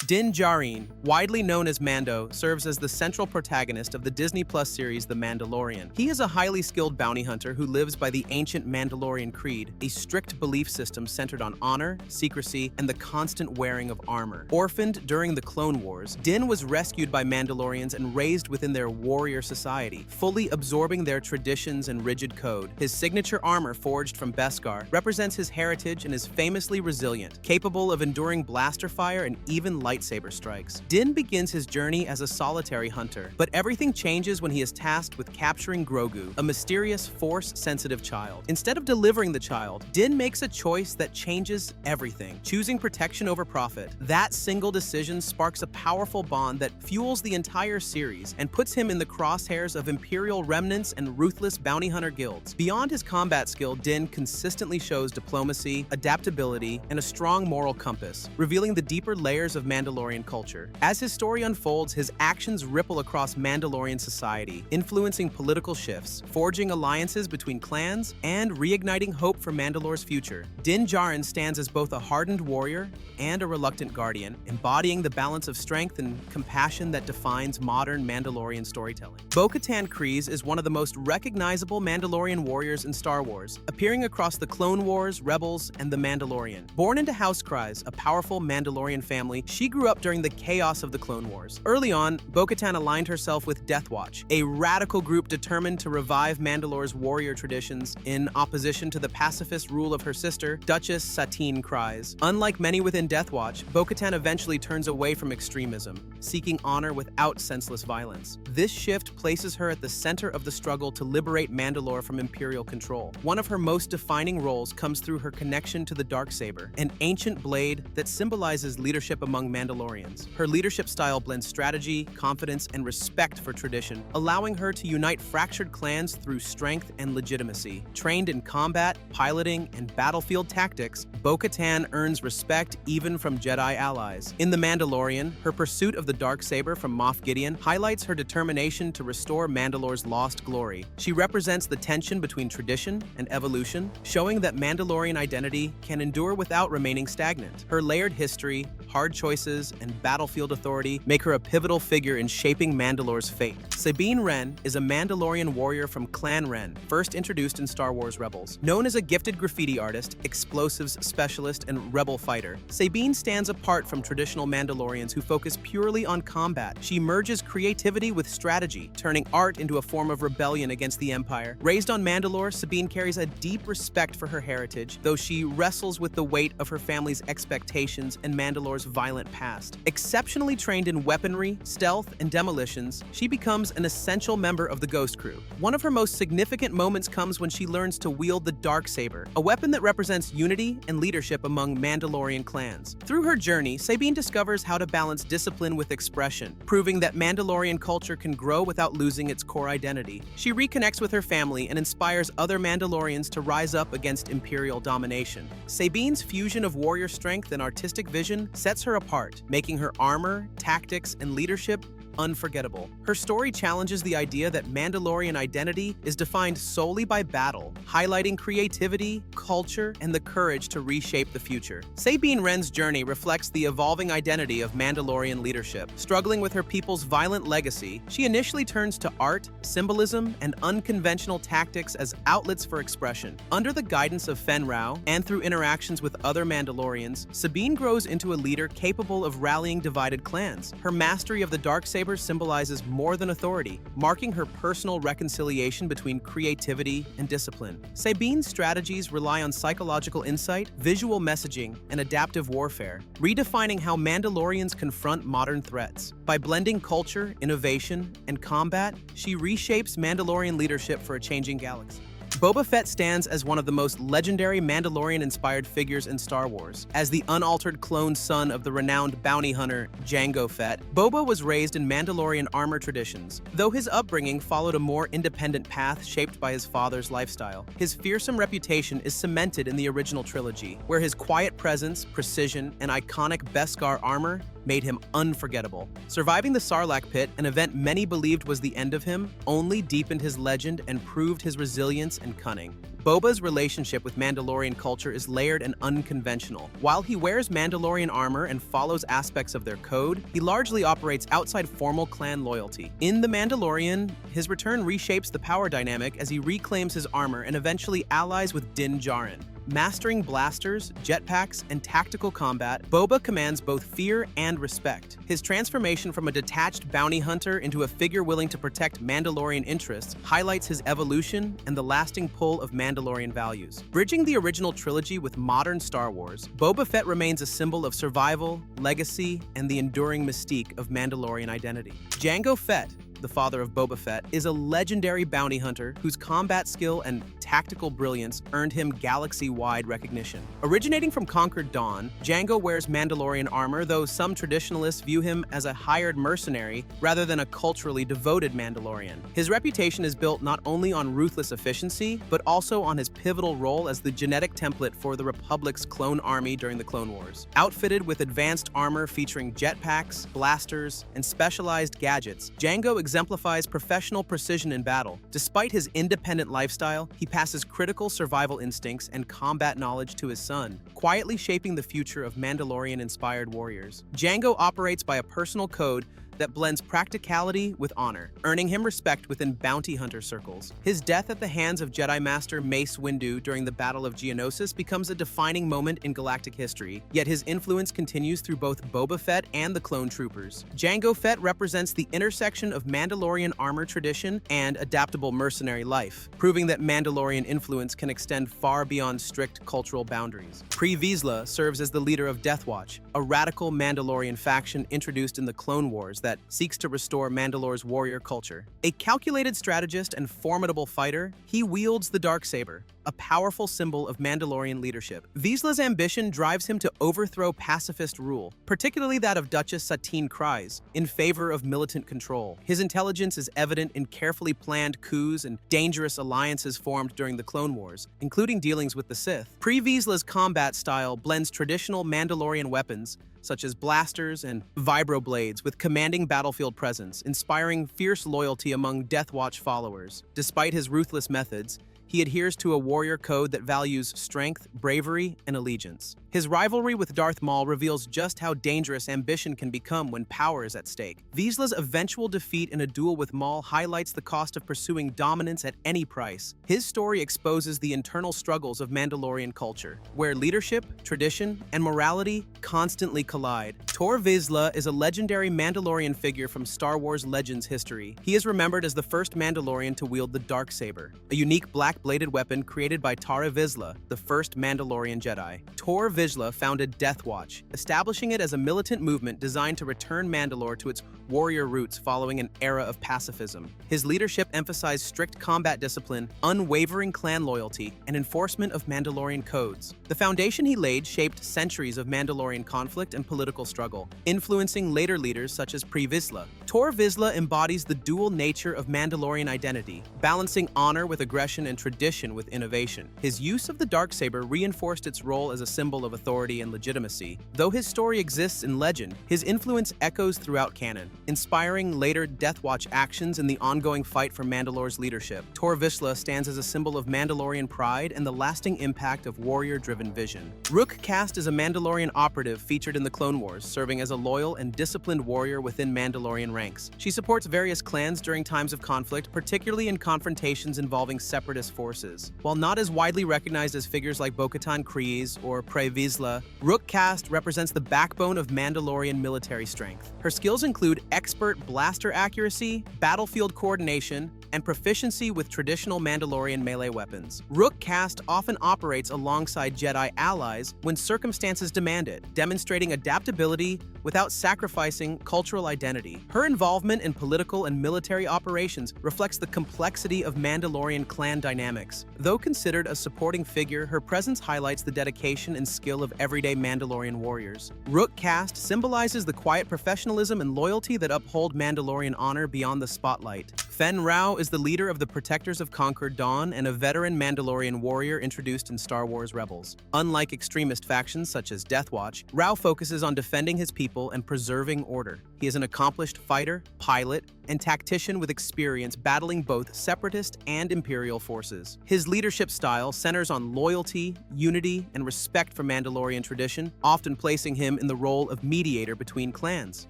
Din Djarin, widely known as Mando, serves as the central protagonist of the Disney Plus series The Mandalorian. He is a highly skilled bounty hunter who lives by the ancient Mandalorian creed, a strict belief system centered on honor, secrecy, and the constant wearing of armor. Orphaned during the Clone Wars, Din was rescued by Mandalorians and raised within their warrior society, fully absorbing their traditions and rigid code. His signature armor, forged from Beskar, represents his heritage and is famously resilient, capable of enduring blaster fire and even lightsaber strikes. Din begins his journey as a solitary hunter, but everything changes when he is tasked with capturing Grogu, a mysterious Force-sensitive child. Instead of delivering the child, Din makes a choice that changes everything, choosing protection over profit. That single decision sparks a powerful bond that fuels the entire series and puts him in the crosshairs of Imperial remnants and ruthless bounty hunter guilds. Beyond his combat skill, Din consistently shows diplomacy, adaptability, and a strong moral compass, revealing the deeper layers of Mandalorian culture. As his story unfolds, his actions ripple across Mandalorian society, influencing political shifts, forging alliances between clans, and reigniting hope for Mandalore's future. Din Djarin stands as both a hardened warrior and a reluctant guardian, embodying the balance of strength and compassion that defines modern Mandalorian storytelling. Bo-Katan Kryze is one of the most recognizable Mandalorian warriors in Star Wars, appearing across the Clone Wars, Rebels, and The Mandalorian. Born into House Kryze, a powerful Mandalorian family, she grew up during the chaos of the Clone Wars. Early on, Bo-Katan aligned herself with Death Watch, a radical group determined to revive Mandalore's warrior traditions in opposition to the pacifist rule of her sister, Duchess Satine Kryze. Unlike many within Death Watch, Bo-Katan eventually turns away from extremism, seeking honor without senseless violence. This shift places her at the center of the struggle to liberate Mandalore from Imperial control. One of her most defining roles comes through her connection to the Darksaber, an ancient blade that symbolizes leadership among Mandalorians. Her leadership style blends strategy, confidence, and respect for tradition, allowing her to unite fractured clans through strength and legitimacy. Trained in combat, piloting, and battlefield tactics, Bo-Katan earns respect even from Jedi allies. In The Mandalorian, her pursuit of the Darksaber from Moff Gideon highlights her determination to restore Mandalore's lost glory. She represents the tension between tradition and evolution, showing that Mandalorian identity can endure without remaining stagnant. Her layered history, hard choices, and battlefield authority make her a pivotal figure in shaping Mandalore's fate. Sabine Wren is a Mandalorian warrior from Clan Wren, first introduced in Star Wars Rebels. Known as a gifted graffiti artist, explosives specialist, and rebel fighter, Sabine stands apart from traditional Mandalorians who focus purely on combat. She merges creativity with strategy, turning art into a form of rebellion against the Empire. Raised on Mandalore, Sabine carries a deep respect for her heritage, though she wrestles with the weight of her family's expectations and Mandalore's violent past. Exceptionally trained in weaponry, stealth, and demolitions, she becomes an essential member of the Ghost Crew. One of her most significant moments comes when she learns to wield the Darksaber, a weapon that represents unity and leadership among Mandalorian clans. Through her journey, Sabine discovers how to balance discipline with expression, proving that Mandalorian culture can grow without losing its core identity. She reconnects with her family and inspires other Mandalorians to rise up against Imperial domination. Sabine's fusion of warrior strength and artistic vision sets her apart, making her armor, tactics, and leadership unforgettable. Her story challenges the idea that Mandalorian identity is defined solely by battle, highlighting creativity, culture, and the courage to reshape the future. Sabine Wren's journey reflects the evolving identity of Mandalorian leadership. Struggling with her people's violent legacy, she initially turns to art, symbolism, and unconventional tactics as outlets for expression. Under the guidance of Fen Rao, and through interactions with other Mandalorians, Sabine grows into a leader capable of rallying divided clans. Her mastery of the Darksaber symbolizes more than authority, marking her personal reconciliation between creativity and discipline. Sabine's strategies rely on psychological insight, visual messaging, and adaptive warfare, redefining how Mandalorians confront modern threats. By blending culture, innovation, and combat, she reshapes Mandalorian leadership for a changing galaxy. Boba Fett stands as one of the most legendary Mandalorian-inspired figures in Star Wars. As the unaltered clone son of the renowned bounty hunter Jango Fett, Boba was raised in Mandalorian armor traditions, though his upbringing followed a more independent path shaped by his father's lifestyle. His fearsome reputation is cemented in the original trilogy, where his quiet presence, precision, and iconic Beskar armor made him unforgettable. Surviving the Sarlacc pit, an event many believed was the end of him, only deepened his legend and proved his resilience and cunning. Boba's relationship with Mandalorian culture is layered and unconventional. While he wears Mandalorian armor and follows aspects of their code, he largely operates outside formal clan loyalty. In The Mandalorian, his return reshapes the power dynamic as he reclaims his armor and eventually allies with Din Djarin. Mastering blasters, jetpacks, and tactical combat, Boba commands both fear and respect. His transformation from a detached bounty hunter into a figure willing to protect Mandalorian interests highlights his evolution and the lasting pull of Mandalorian values. Bridging the original trilogy with modern Star Wars, Boba Fett remains a symbol of survival, legacy, and the enduring mystique of Mandalorian identity. Jango Fett, the father of Boba Fett, is a legendary bounty hunter whose combat skill and tactical brilliance earned him galaxy-wide recognition. Originating from Conquered Dawn, Jango wears Mandalorian armor, though some traditionalists view him as a hired mercenary rather than a culturally devoted Mandalorian. His reputation is built not only on ruthless efficiency, but also on his pivotal role as the genetic template for the Republic's clone army during the Clone Wars. Outfitted with advanced armor featuring jetpacks, blasters, and specialized gadgets, Jango exemplifies professional precision in battle. Despite his independent lifestyle, he passes critical survival instincts and combat knowledge to his son, quietly shaping the future of Mandalorian-inspired warriors. Jango operates by a personal code that blends practicality with honor, earning him respect within bounty hunter circles. His death at the hands of Jedi Master Mace Windu during the Battle of Geonosis becomes a defining moment in galactic history, yet his influence continues through both Boba Fett and the clone troopers. Jango Fett represents the intersection of Mandalorian armor tradition and adaptable mercenary life, proving that Mandalorian influence can extend far beyond strict cultural boundaries. Pre Vizsla serves as the leader of Death Watch, a radical Mandalorian faction introduced in the Clone Wars that seeks to restore Mandalore's warrior culture. A calculated strategist and formidable fighter, he wields the Darksaber, a powerful symbol of Mandalorian leadership. Vizsla's ambition drives him to overthrow pacifist rule, particularly that of Duchess Satine Kryze, in favor of militant control. His intelligence is evident in carefully planned coups and dangerous alliances formed during the Clone Wars, including dealings with the Sith. Pre Vizsla's combat style blends traditional Mandalorian weapons, such as blasters and vibroblades, with commanding battlefield presence, inspiring fierce loyalty among Death Watch followers. Despite his ruthless methods, he adheres to a warrior code that values strength, bravery, and allegiance. His rivalry with Darth Maul reveals just how dangerous ambition can become when power is at stake. Vizsla's eventual defeat in a duel with Maul highlights the cost of pursuing dominance at any price. His story exposes the internal struggles of Mandalorian culture, where leadership, tradition, and morality constantly collide. Tor Vizsla is a legendary Mandalorian figure from Star Wars Legends history. He is remembered as the first Mandalorian to wield the Darksaber, a unique black-bladed weapon created by Tara Vizsla, the first Mandalorian Jedi. Tor Vizsla founded Death Watch, establishing it as a militant movement designed to return Mandalore to its warrior roots following an era of pacifism. His leadership emphasized strict combat discipline, unwavering clan loyalty, and enforcement of Mandalorian codes. The foundation he laid shaped centuries of Mandalorian conflict and political struggle, influencing later leaders such as Pre Vizsla. Tor Vizsla embodies the dual nature of Mandalorian identity, balancing honor with aggression and tradition with innovation. His use of the Darksaber reinforced its role as a symbol of authority and legitimacy. Though his story exists in legend, his influence echoes throughout canon, inspiring later Death Watch actions in the ongoing fight for Mandalore's leadership. Tor Vizsla stands as a symbol of Mandalorian pride and the lasting impact of warrior-driven vision. Rook Kast is a Mandalorian operative featured in the Clone Wars, serving as a loyal and disciplined warrior within Mandalorian ranks. She supports various clans during times of conflict, particularly in confrontations involving separatist forces. While not as widely recognized as figures like Bo-Katan Kryze or Pre Vizsla, Rook Kast represents the backbone of Mandalorian military strength. Her skills include expert blaster accuracy, battlefield coordination, and proficiency with traditional Mandalorian melee weapons. Rook Kast often operates alongside Jedi allies when circumstances demand it, demonstrating adaptability without sacrificing cultural identity. Her involvement in political and military operations reflects the complexity of Mandalorian clan dynamics. Though considered a supporting figure, her presence highlights the dedication and skill of everyday Mandalorian warriors. Rook Kast symbolizes the quiet professionalism and loyalty that uphold Mandalorian honor beyond the spotlight. Fen Rao Rao is the leader of the Protectors of Conquered Dawn and a veteran Mandalorian warrior introduced in Star Wars Rebels. Unlike extremist factions such as Death Watch, Rao focuses on defending his people and preserving order. He is an accomplished fighter, pilot, and tactician with experience battling both separatist and imperial forces. His leadership style centers on loyalty, unity, and respect for Mandalorian tradition, often placing him in the role of mediator between clans.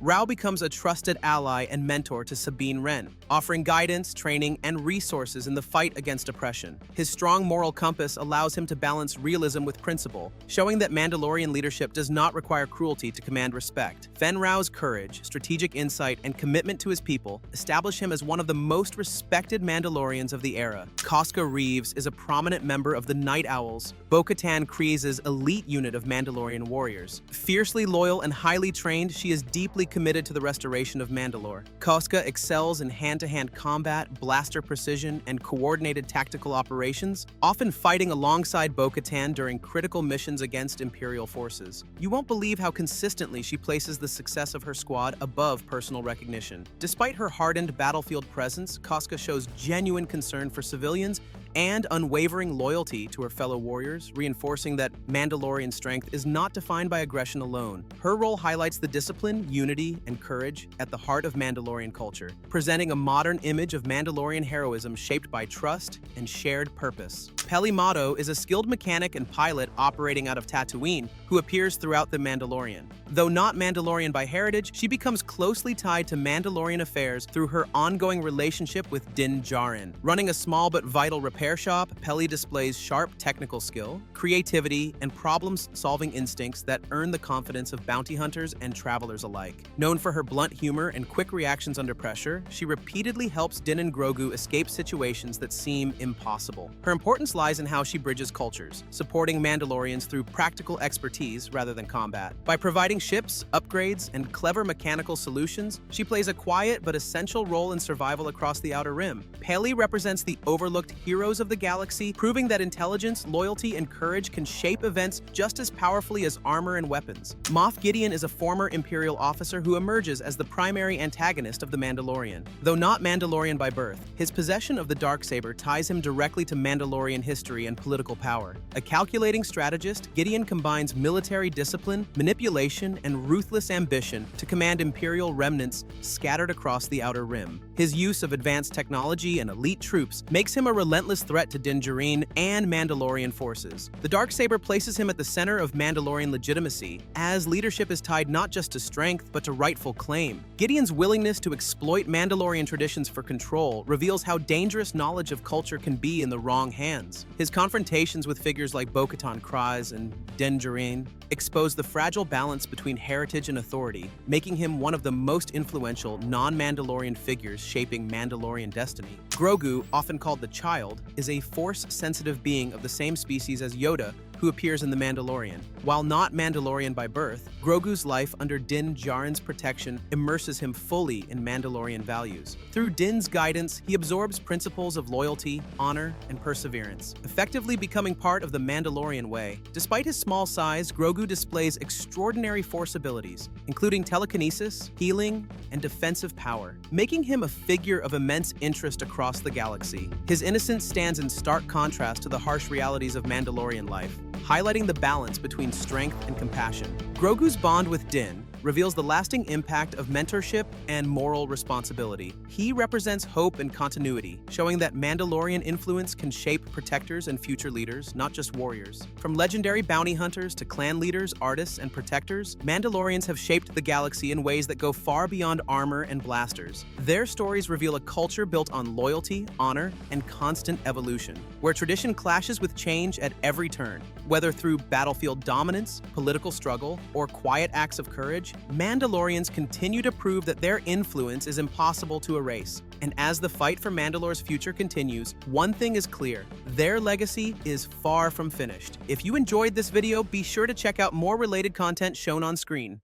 Rao becomes a trusted ally and mentor to Sabine Wren, offering guidance, training, and resources in the fight against oppression. His strong moral compass allows him to balance realism with principle, showing that Mandalorian leadership does not require cruelty to command respect. Fen Rao's courage, strategic insight, and commitment to his people establish him as one of the most respected Mandalorians of the era. Koska Reeves is a prominent member of the Night Owls, Bo-Katan Kryze's elite unit of Mandalorian warriors. Fiercely loyal and highly trained, she is deeply committed to the restoration of Mandalore. Koska excels in hand-to-hand combat, blaster precision, and coordinated tactical operations, often fighting alongside Bo-Katan during critical missions against Imperial forces. You won't believe how consistently she places the success of her squad above personal recognition. Despite her hardened battlefield presence, Koska shows genuine concern for civilians and unwavering loyalty to her fellow warriors, reinforcing that Mandalorian strength is not defined by aggression alone. Her role highlights the discipline, unity, and courage at the heart of Mandalorian culture, presenting a modern image of Mandalorian heroism shaped by trust and shared purpose. Peli Motto is a skilled mechanic and pilot operating out of Tatooine who appears throughout The Mandalorian. Though not Mandalorian by heritage, she becomes closely tied to Mandalorian affairs through her ongoing relationship with Din Djarin. Running a small but vital repair shop, Peli displays sharp technical skill, creativity, and problem-solving instincts that earn the confidence of bounty hunters and travelers alike. Known for her blunt humor and quick reactions under pressure, she repeatedly helps Din and Grogu escape situations that seem impossible. Her importance lies in how she bridges cultures, supporting Mandalorians through practical expertise rather than combat. By providing ships, upgrades, and clever mechanical solutions, she plays a quiet but essential role in survival across the Outer Rim. Peli represents the overlooked heroes of the galaxy, proving that intelligence, loyalty, and courage can shape events just as powerfully as armor and weapons. Moff Gideon is a former Imperial officer who emerges as the primary antagonist of The Mandalorian. Though not Mandalorian by birth, his possession of the Darksaber ties him directly to Mandalorian history and political power. A calculating strategist, Gideon combines military discipline, manipulation, and ruthless ambition to command Imperial remnants scattered across the Outer Rim. His use of advanced technology and elite troops makes him a relentless threat to Din Djarin and Mandalorian forces. The Darksaber places him at the center of Mandalorian legitimacy, as leadership is tied not just to strength but to rightful claim. Gideon's willingness to exploit Mandalorian traditions for control reveals how dangerous knowledge of culture can be in the wrong hands. His confrontations with figures like Bo-Katan Kryze and Din Djarin expose the fragile balance between heritage and authority, making him one of the most influential non-Mandalorian figures shaping Mandalorian destiny. Grogu, often called the Child, is a Force-sensitive being of the same species as Yoda, who appears in The Mandalorian. While not Mandalorian by birth, Grogu's life under Din Djarin's protection immerses him fully in Mandalorian values. Through Din's guidance, he absorbs principles of loyalty, honor, and perseverance, effectively becoming part of the Mandalorian way. Despite his small size, Grogu displays extraordinary force abilities, including telekinesis, healing, and defensive power, making him a figure of immense interest across the galaxy. His innocence stands in stark contrast to the harsh realities of Mandalorian life, highlighting the balance between strength and compassion. Grogu's bond with Din reveals the lasting impact of mentorship and moral responsibility. He represents hope and continuity, showing that Mandalorian influence can shape protectors and future leaders, not just warriors. From legendary bounty hunters to clan leaders, artists, and protectors, Mandalorians have shaped the galaxy in ways that go far beyond armor and blasters. Their stories reveal a culture built on loyalty, honor, and constant evolution, where tradition clashes with change at every turn. Whether through battlefield dominance, political struggle, or quiet acts of courage, Mandalorians continue to prove that their influence is impossible to erase. And as the fight for Mandalore's future continues, one thing is clear: their legacy is far from finished. If you enjoyed this video, be sure to check out more related content shown on screen.